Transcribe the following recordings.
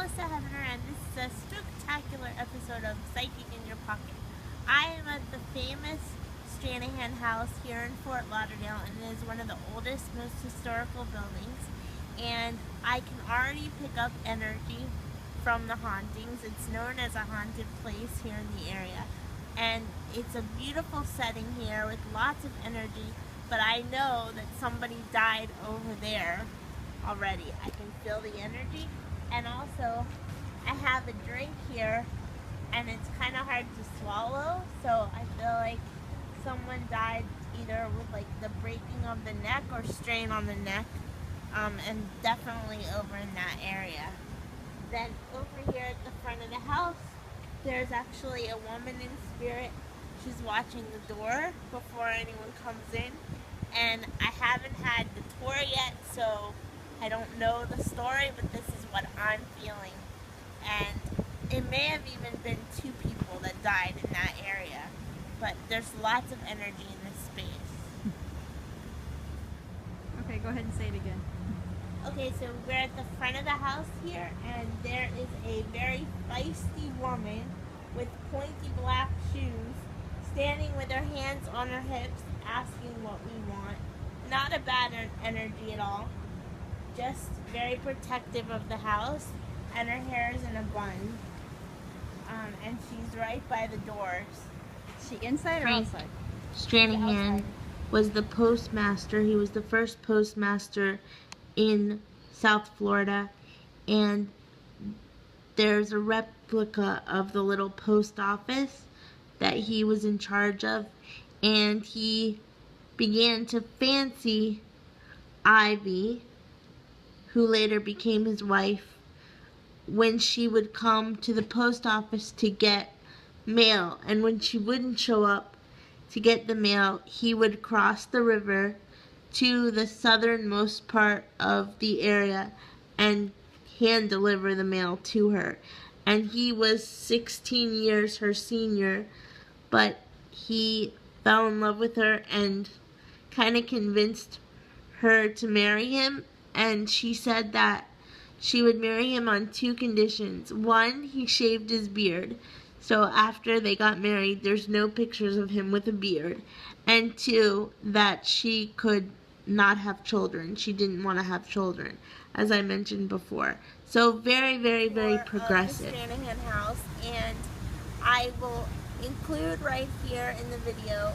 Melissa Hevenor, and this is a Spooktacular episode of Psychic in Your Pocket. I am at the famous Stranahan House here in Fort Lauderdale, and it is one of the oldest, most historical buildings. And I can already pick up energy from the hauntings. It's known as a haunted place here in the area. And it's a beautiful setting here with lots of energy, but I know that somebody died over there already. I can feel the energy. And also, I have a drink here, and it's kind of hard to swallow, so I feel like someone died either with like the breaking of the neck or strain on the neck, and definitely over in that area. Then over here at the front of the house, there's actually a woman in spirit. She's watching the door before anyone comes in, and I haven't had the tour yet, so I don't know the story, but this is what I'm feeling. And it may have even been 2 people that died in that area, but there's lots of energy in this space. Okay, go ahead and say it again. Okay, so we're at the front of the house here, and there is a very feisty woman with pointy black shoes standing with her hands on her hips asking what we want. Not a bad energy at all. Just very protective of the house, and her hair is in a bun, and she's right by the doors. Is she inside or outside? Stranahan was the postmaster. He was the first postmaster in South Florida, and there's a replica of the little post office that he was in charge of, and he began to fancy Ivy, who later became his wife, when she would come to the post office to get mail. And when she wouldn't show up to get the mail, he would cross the river to the southernmost part of the area and hand deliver the mail to her. And he was 16 years her senior, but he fell in love with her and kind of convinced her to marry him. And she said that she would marry him on 2 conditions. 1, he shaved his beard. So after they got married, there's no pictures of him with a beard. And 2, that she could not have children. She didn't want to have children, as I mentioned before. So very, very, very progressive. The Stranahan House, and I will include right here in the video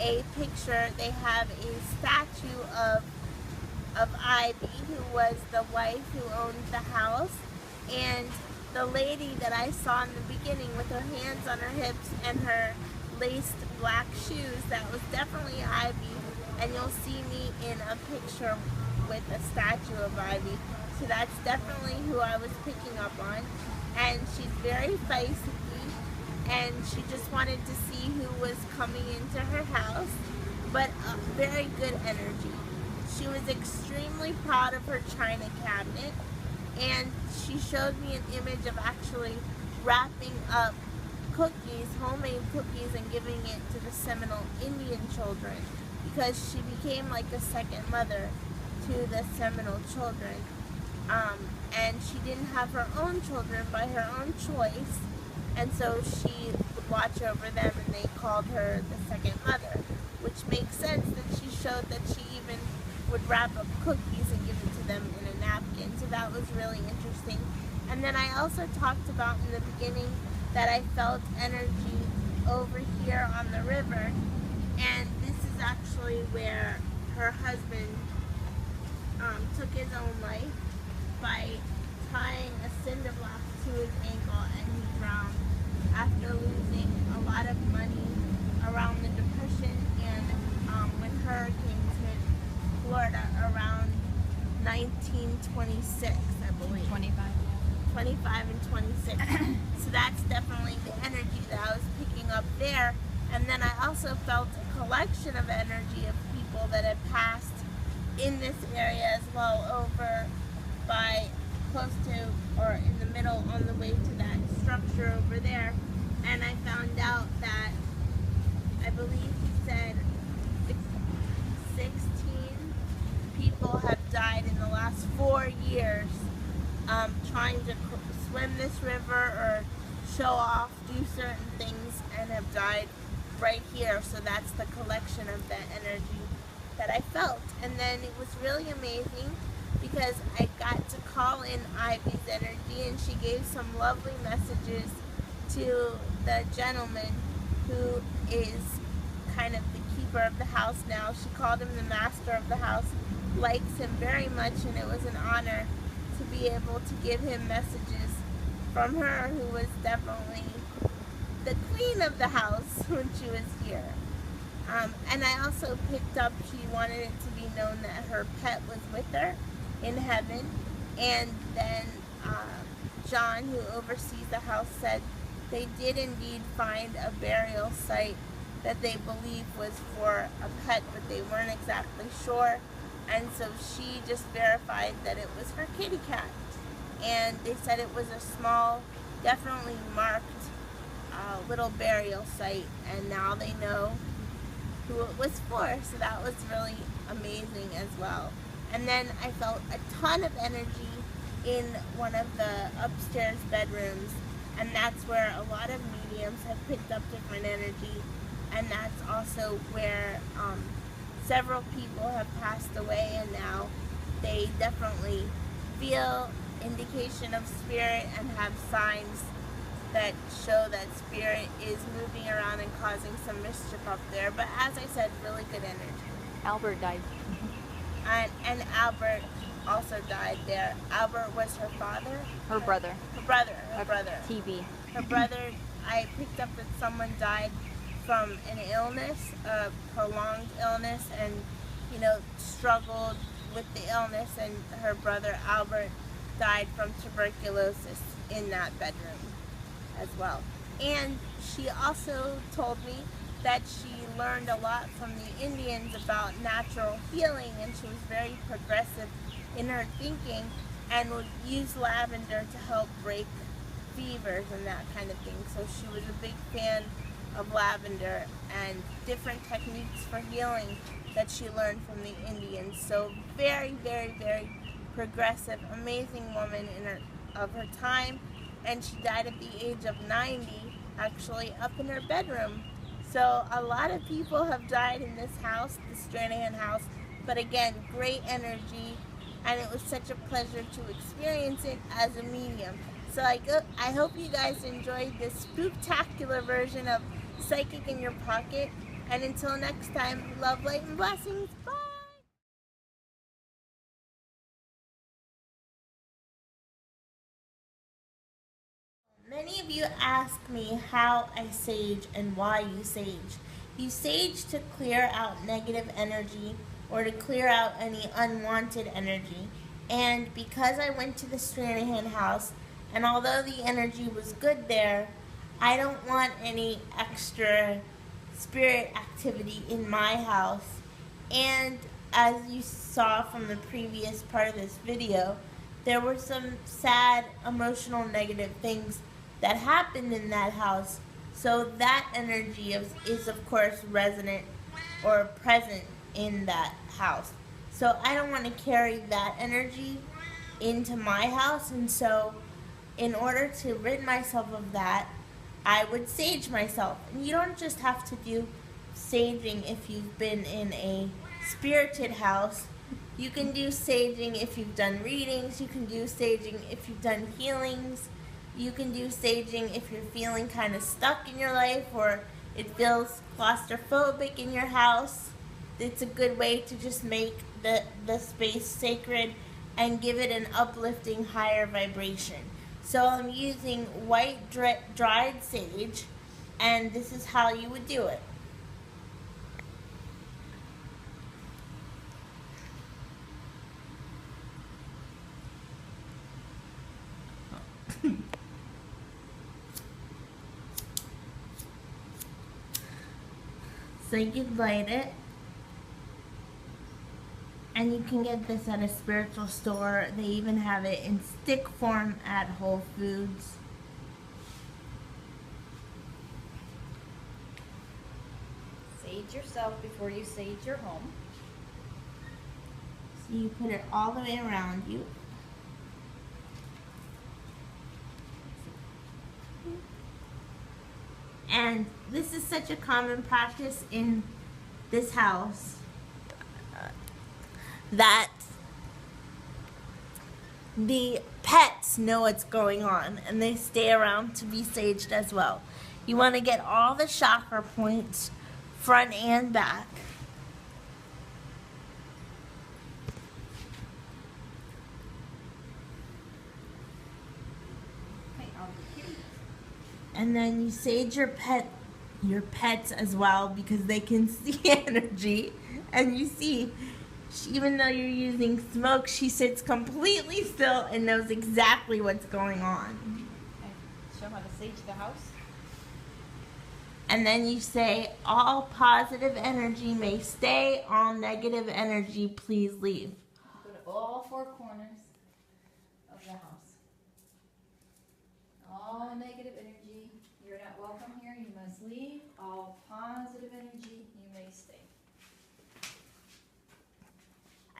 a picture. They have a statue of Ivy, who was the wife who owned the house, and the lady that I saw in the beginning with her hands on her hips and her laced black shoes, that was definitely Ivy, and you'll see me in a picture with a statue of Ivy, so that's definitely who I was picking up on. And she's very feisty, and she just wanted to see who was coming into her house, but very good energy. She was extremely proud of her china cabinet, and she showed me an image of actually wrapping up cookies, homemade cookies, and giving it to the Seminole Indian children, because she became like a second mother to the Seminole children. And she didn't have her own children by her own choice, and so she would watch over them, and they called her the second mother, which makes sense that she showed that she even would wrap up cookies and give it to them in a napkin. So that was really interesting. And then I also talked about in the beginning that I felt energy over here on the river, and this is actually where her husband took his own life by tying a cinder block to his ankle, and he drowned after losing a lot of money around the Depression and when hurricanes hit Florida around 1926, I believe. 25 and 26. So that's definitely the energy that I was picking up there. And then I also felt a collection of energy of people that had passed in this area as well, over by close to, or in the middle on the way to that structure over there. And I found out that, I believe he said 16 people have died in the last 4 years trying to swim this river or show off, do certain things, and have died right here. So that's the collection of that energy that I felt. And then it was really amazing because I got to call in Ivy's energy, and she gave some lovely messages to the gentleman who is kind of the keeper of the house now. She called him the master of the house, likes him very much, and it was an honor to be able to give him messages from her, who was definitely the queen of the house when she was here. And I also picked up, she wanted it to be known that her pet was with her in heaven. And then John, who oversees the house, said they did indeed find a burial site that they believe was for a pet, but they weren't exactly sure. And so she just verified that it was her kitty cat. And they said it was a small, definitely marked little burial site, and now they know who it was for. So that was really amazing as well. And then I felt a ton of energy in one of the upstairs bedrooms, and that's where a lot of mediums have picked up different energy, and that's also where several people have passed away, and now they definitely feel indication of spirit and have signs that show that spirit is moving around and causing some mischief up there. But as I said, really good energy. Albert died. And Albert also died there. Albert was her father? Her brother. Her brother. Her brother. TB. Her brother, I picked up that someone died from an illness, a prolonged illness, and, you know, struggled with the illness, and her brother Albert died from tuberculosis in that bedroom as well. And she also told me that she learned a lot from the Indians about natural healing, and she was very progressive in her thinking and would use lavender to help break fevers and that kind of thing. So she was a big fan of lavender and different techniques for healing that she learned from the Indians. So very, very, very progressive, amazing woman of her time. And she died at the age of 90, actually, up in her bedroom. So a lot of people have died in this house, the Stranahan house. But again, great energy, and it was such a pleasure to experience it as a medium. So I hope you guys enjoyed this spooktacular version of Psychic in Your Pocket. And until next time, love, light, and blessings. Bye! Many of you ask me how I sage and why you sage. You sage to clear out negative energy or to clear out any unwanted energy. And because I went to the Stranahan house, and although the energy was good there, I don't want any extra spirit activity in my house. And as you saw from the previous part of this video, there were some sad, emotional, negative things that happened in that house. So that energy is of course resonant or present in that house. So I don't want to carry that energy into my house, and so in order to rid myself of that, I would sage myself. And you don't just have to do saging if you've been in a spirited house. You can do saging if you've done readings. You can do saging if you've done healings. You can do saging if you're feeling kind of stuck in your life or it feels claustrophobic in your house. It's a good way to just make the space sacred and give it an uplifting higher vibration. So I'm using white dried sage, and this is how you would do it. So you light it, and you can get this at a spiritual store. They even have it in stick form at Whole Foods. Sage yourself before you sage your home. So you put it all the way around you. And this is such a common practice in this house that the pets know what's going on and they stay around to be saged as well. You want to get all the chakra points, front and back. And then you sage your pets as well, because they can see energy. And you see, even though you're using smoke, she sits completely still and knows exactly what's going on. Okay. Show how to sage the house. And then you say, all positive energy may stay, all negative energy please leave. Go to all four corners of the house. All negative energy, you're not welcome here, you must leave. All positive energy, you may stay.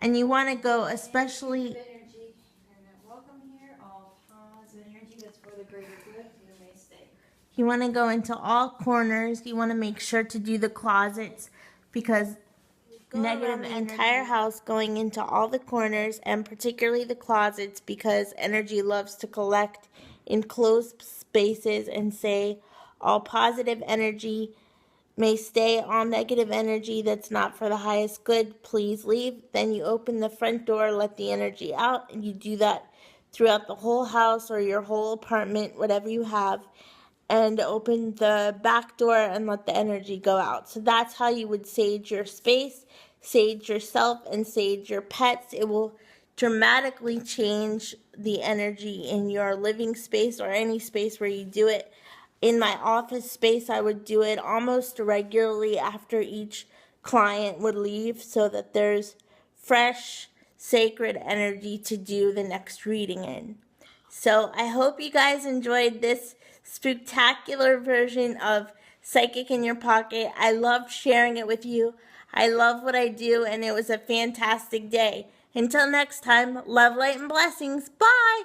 And you want to go especially... Negative energy, you're not welcome here. All positive energy that's for the greater good, you may stay. You want to go into all corners. You want to make sure to do the closets, because negative the entire house, going into all the corners and particularly the closets, because energy loves to collect in closed spaces, and say all positive energy may stay, all negative energy that's not for the highest good please leave. Then you open the front door, let the energy out, and you do that throughout the whole house or your whole apartment, whatever you have, and open the back door and let the energy go out. So that's how you would sage your space, sage yourself, and sage your pets. It will dramatically change the energy in your living space or any space where you do it. In my office space, I would do it almost regularly after each client would leave, so that there's fresh, sacred energy to do the next reading in. So I hope you guys enjoyed this spooktacular version of Psychic in Your Pocket. I loved sharing it with you. I love what I do, and it was a fantastic day. Until next time, love, light, and blessings. Bye!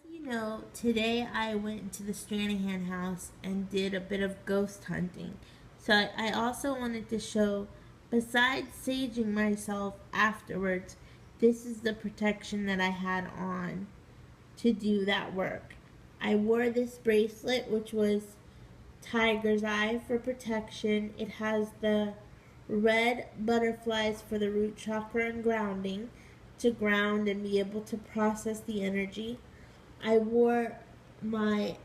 You know, today I went to the Stranahan House and did a bit of ghost hunting. So I also wanted to show, besides saging myself afterwards, this is the protection that I had on to do that work. I wore this bracelet, which was tiger's eye for protection. It has the red butterflies for the root chakra and grounding, to ground and be able to process the energy. I wore my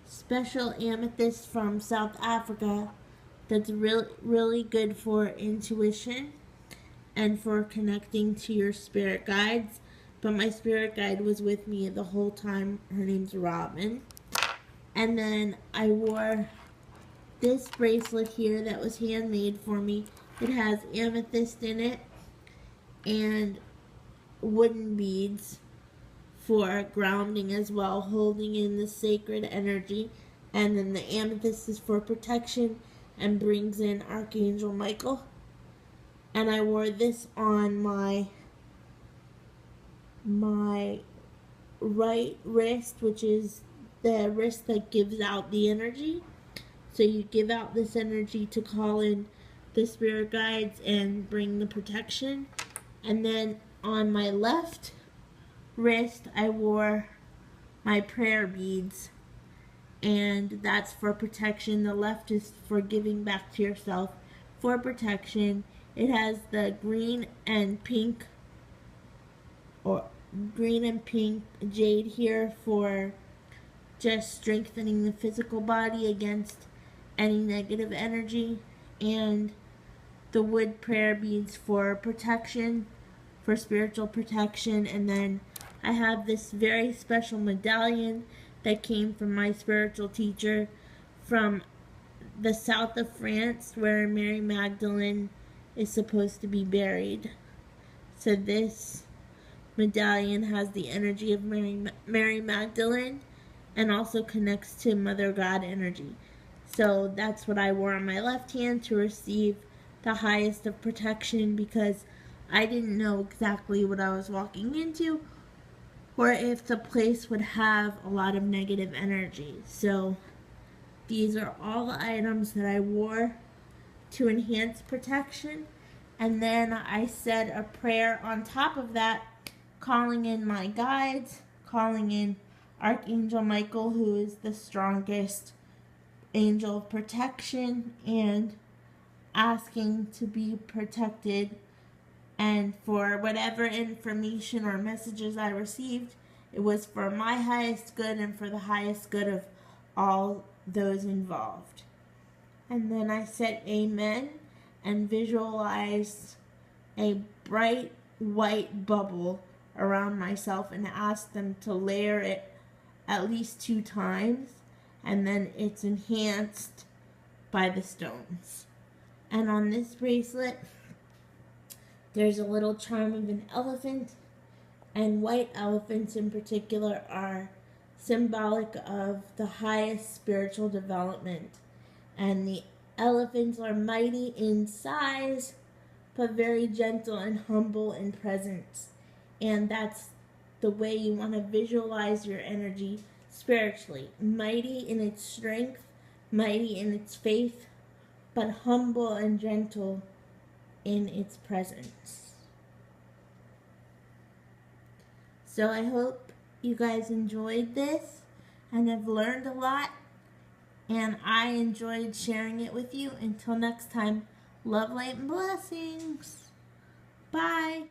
special amethyst from South Africa that's really good for intuition and for connecting to your spirit guides. But my spirit guide was with me the whole time. Her name's Robin. And then I wore this bracelet here that was handmade for me. It has amethyst in it and wooden beads for grounding as well, holding in the sacred energy. And then the amethyst is for protection and brings in Archangel Michael. And I wore this on my right wrist, which is the wrist that gives out the energy. So you give out this energy to call in the spirit guides and bring the protection. And then on my left wrist, I wore my prayer beads, and that's for protection. The left is for giving back to yourself for protection. It has the green and pink jade here for just strengthening the physical body against any negative energy, and the wood prayer beads for protection, for spiritual protection. And then I have this very special medallion that came from my spiritual teacher from the south of France, where Mary Magdalene is supposed to be buried. So this medallion has the energy of Mary Magdalene and also connects to Mother God energy. So that's what I wore on my left hand to receive the highest of protection, because I didn't know exactly what I was walking into or if the place would have a lot of negative energy. So these are all the items that I wore to enhance protection. And then I said a prayer on top of that, calling in my guides, calling in Archangel Michael, who is the strongest angel of protection, and asking to be protected. And for whatever information or messages I received, it was for my highest good and for the highest good of all those involved. And then I said amen and visualized a bright white bubble around myself and asked them to layer it at least 2 times, and then it's enhanced by the stones. And on this bracelet, there's a little charm of an elephant, and white elephants in particular are symbolic of the highest spiritual development. And the elephants are mighty in size, but very gentle and humble in presence. And that's the way you want to visualize your energy spiritually. Mighty in its strength, mighty in its faith, but humble and gentle in its presence. So I hope you guys enjoyed this and have learned a lot, and I enjoyed sharing it with you. Until next time, love, light, and blessings. Bye.